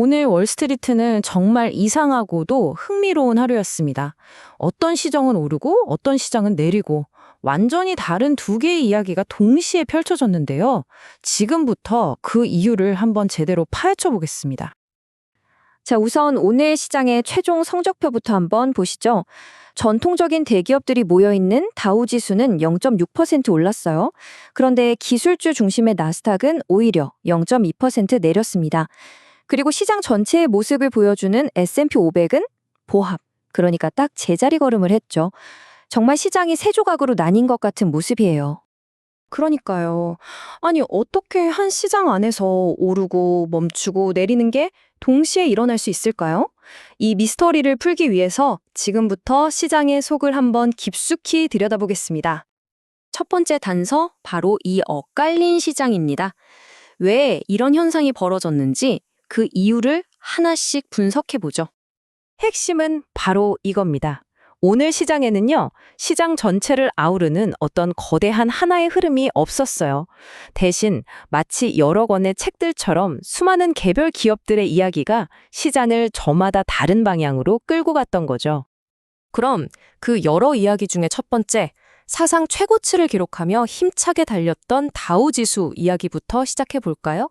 오늘 월스트리트는 정말 이상하고도 흥미로운 하루였습니다. 어떤 시장은 오르고 어떤 시장은 내리고 완전히 다른 두 개의 이야기가 동시에 펼쳐졌는데요. 지금부터 그 이유를 한번 제대로 파헤쳐 보겠습니다. 자, 우선 오늘 시장의 최종 성적표부터 한번 보시죠. 전통적인 대기업들이 모여있는 다우지수는 0.6% 올랐어요. 그런데 기술주 중심의 나스닥은 오히려 0.2% 내렸습니다. 그리고 시장 전체의 모습을 보여주는 S&P 500은 보합, 그러니까 딱 제자리 걸음을 했죠. 정말 시장이 세 조각으로 나뉜 것 같은 모습이에요. 그러니까요. 아니, 어떻게 한 시장 안에서 오르고 멈추고 내리는 게 동시에 일어날 수 있을까요? 이 미스터리를 풀기 위해서 지금부터 시장의 속을 한번 깊숙이 들여다보겠습니다. 첫 번째 단서, 바로 이 엇갈린 시장입니다. 왜 이런 현상이 벌어졌는지 그 이유를 하나씩 분석해보죠. 핵심은 바로 이겁니다. 오늘 시장에는요, 시장 전체를 아우르는 어떤 거대한 하나의 흐름이 없었어요. 대신 마치 여러 권의 책들처럼 수많은 개별 기업들의 이야기가 시장을 저마다 다른 방향으로 끌고 갔던 거죠. 그럼 그 여러 이야기 중에 첫 번째, 사상 최고치를 기록하며 힘차게 달렸던 다우지수 이야기부터 시작해 볼까요?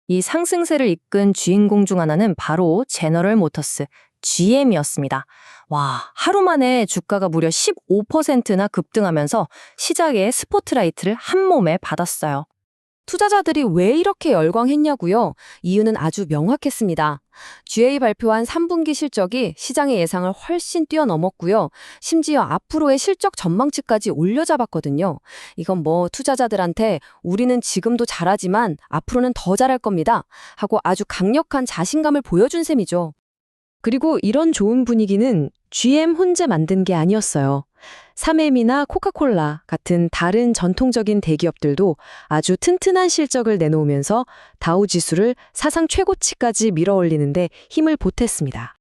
이 상승세를 이끈 주인공 중 하나는 바로 제너럴 모터스, GM이었습니다. 와, 하루 만에 주가가 무려 15%나 급등하면서 시장의 스포트라이트를 한 몸에 받았어요. 투자자들이 왜 이렇게 열광했냐고요? 이유는 아주 명확했습니다. GA 발표한 3분기 실적이 시장의 예상을 훨씬 뛰어넘었고요. 심지어 앞으로의 실적 전망치까지 올려잡았거든요. 이건 뭐 투자자들한테 우리는 지금도 잘하지만 앞으로는 더 잘할 겁니다 하고 아주 강력한 자신감을 보여준 셈이죠. 그리고 이런 좋은 분위기는 GM 혼자 만든 게 아니었어요. 3M이나 코카콜라 같은 다른 전통적인 대기업들도 아주 튼튼한 실적을 내놓으면서 다우지수를 사상 최고치까지 밀어올리는데 힘을 보탰습니다.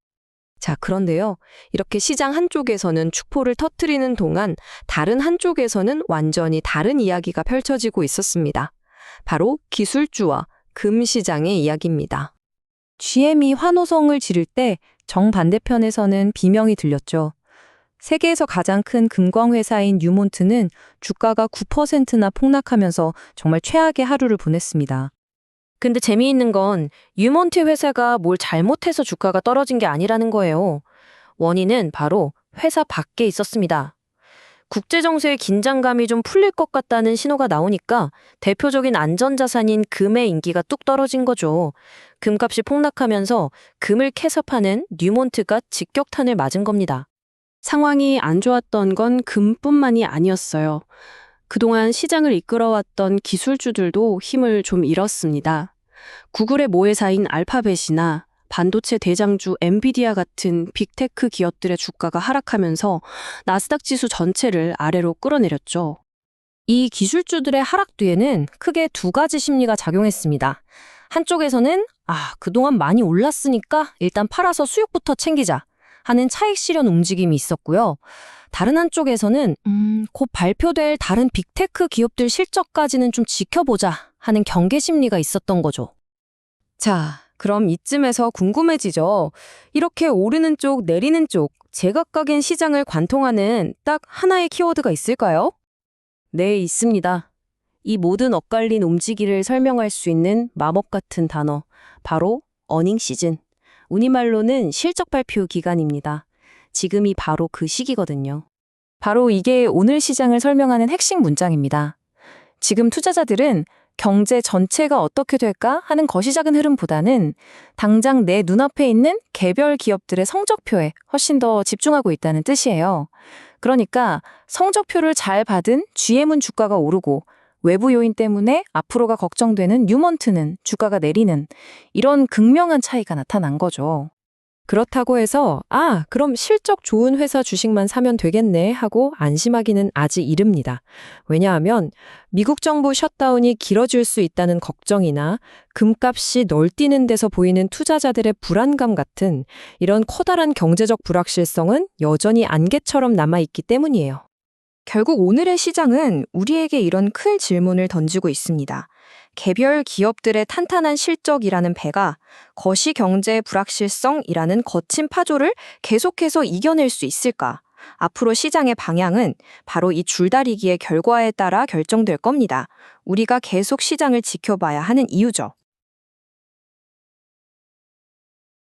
자, 그런데요. 이렇게 시장 한쪽에서는 축포를 터뜨리는 동안 다른 한쪽에서는 완전히 다른 이야기가 펼쳐지고 있었습니다. 바로 기술주와 금시장의 이야기입니다. GM이 환호성을 지를 때 정반대편에서는 비명이 들렸죠. 세계에서 가장 큰 금광회사인 뉴몬트는 주가가 9%나 폭락하면서 정말 최악의 하루를 보냈습니다. 근데 재미있는 건 뉴몬트 회사가 뭘 잘못해서 주가가 떨어진 게 아니라는 거예요. 원인은 바로 회사 밖에 있었습니다. 국제정세의 긴장감이 좀 풀릴 것 같다는 신호가 나오니까 대표적인 안전자산인 금의 인기가 뚝 떨어진 거죠. 금값이 폭락하면서 금을 캐서 파는 뉴몬트가 직격탄을 맞은 겁니다. 상황이 안 좋았던 건 금뿐만이 아니었어요. 그동안 시장을 이끌어왔던 기술주들도 힘을 좀 잃었습니다. 구글의 모회사인 알파벳이나 반도체 대장주 엔비디아 같은 빅테크 기업들의 주가가 하락하면서 나스닥 지수 전체를 아래로 끌어내렸죠. 이 기술주들의 하락 뒤에는 크게 두 가지 심리가 작용했습니다. 한쪽에서는 그동안 많이 올랐으니까 일단 팔아서 수익부터 챙기자 하는 차익 실현 움직임이 있었고요. 다른 한쪽에서는 곧 발표될 다른 빅테크 기업들 실적까지는 좀 지켜보자 하는 경계 심리가 있었던 거죠. 자, 그럼 이쯤에서 궁금해지죠. 이렇게 오르는 쪽, 내리는 쪽, 제각각인 시장을 관통하는 딱 하나의 키워드가 있을까요? 네, 있습니다. 이 모든 엇갈린 움직이를 설명할 수 있는 마법 같은 단어, 바로 어닝 시즌. 우리말로는 실적 발표 기간입니다. 지금이 바로 그 시기거든요. 바로 이게 오늘 시장을 설명하는 핵심 문장입니다. 지금 투자자들은 경제 전체가 어떻게 될까 하는 거시작은 흐름보다는 당장 내 눈앞에 있는 개별 기업들의 성적표에 훨씬 더 집중하고 있다는 뜻이에요. 그러니까 성적표를 잘 받은 GM은 주가가 오르고 외부 요인 때문에 앞으로가 걱정되는 뉴먼트는 주가가 내리는 이런 극명한 차이가 나타난 거죠. 그렇다고 해서 그럼 실적 좋은 회사 주식만 사면 되겠네 하고 안심하기는 아직 이릅니다. 왜냐하면 미국 정부 셧다운이 길어질 수 있다는 걱정이나 금값이 널뛰는 데서 보이는 투자자들의 불안감 같은 이런 커다란 경제적 불확실성은 여전히 안개처럼 남아있기 때문이에요. 결국 오늘의 시장은 우리에게 이런 큰 질문을 던지고 있습니다. 개별 기업들의 탄탄한 실적이라는 배가 거시경제 불확실성이라는 거친 파조를 계속해서 이겨낼 수 있을까? 앞으로 시장의 방향은 바로 이 줄다리기의 결과에 따라 결정될 겁니다. 우리가 계속 시장을 지켜봐야 하는 이유죠.